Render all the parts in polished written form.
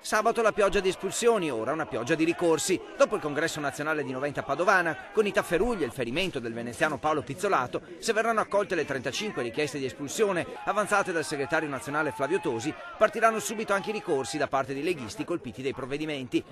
Sabato la pioggia di espulsioni, ora una pioggia di ricorsi. Dopo il congresso nazionale di Noventa a Padovana, con i tafferugli e il ferimento del veneziano Paolo Pizzolato, se verranno accolte le 35 richieste di espulsione avanzate dal segretario nazionale Flavio Tosi, partiranno subito anche i ricorsi da parte dei leghisti colpiti dai provvedimenti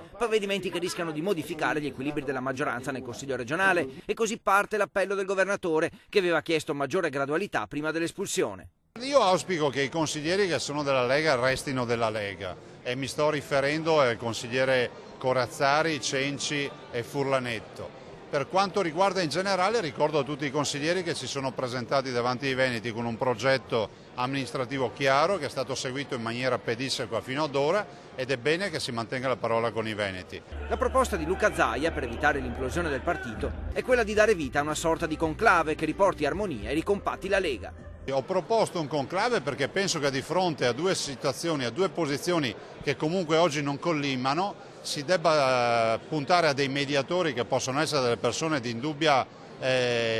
che rischiano di modificare gli equilibri della maggioranza nel Consiglio regionale, e così parte l'appello del governatore, che aveva chiesto maggiore gradualità prima dell'espulsione. Io auspico che i consiglieri che sono della Lega restino della Lega, e mi sto riferendo al consigliere Corazzari, Cenci e Furlanetto. Per quanto riguarda in generale, ricordo a tutti i consiglieri che si sono presentati davanti ai veneti con un progetto amministrativo chiaro che è stato seguito in maniera pedissequa fino ad ora, ed è bene che si mantenga la parola con i veneti. La proposta di Luca Zaia per evitare l'implosione del partito è quella di dare vita a una sorta di conclave che riporti armonia e ricompatti la Lega. Ho proposto un conclave perché penso che di fronte a due situazioni, a due posizioni che comunque oggi non collimano, si debba puntare a dei mediatori che possono essere delle persone di indubbia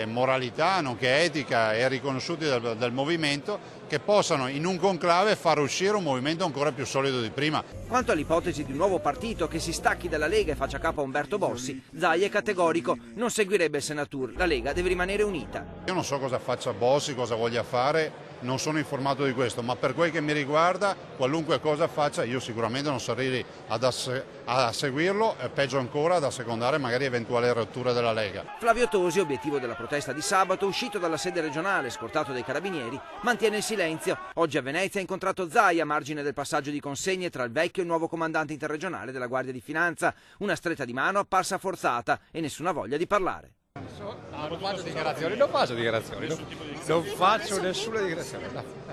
moralità, nonché etica, e riconosciuti del movimento, che possano in un conclave far uscire un movimento ancora più solido di prima. Quanto all'ipotesi di un nuovo partito che si stacchi dalla Lega e faccia capo a Umberto Bossi, Zaia è categorico: non seguirebbe il Senatur, la Lega deve rimanere unita. Io non so cosa faccia Bossi, cosa voglia fare, non sono informato di questo, ma per quel che mi riguarda, qualunque cosa faccia, io sicuramente non sarei lì a seguirlo, e peggio ancora ad assecondare magari eventuali rotture della Lega. Flavio Tosi, obiettivo della protesta di sabato, uscito dalla sede regionale scortato dai carabinieri, mantiene il silenzio. Oggi a Venezia ha incontrato Zaia a margine del passaggio di consegne tra il vecchio e il nuovo comandante interregionale della Guardia di Finanza, una stretta di mano apparsa forzata e nessuna voglia di parlare. Non faccio dichiarazioni, non faccio nessuna dichiarazione.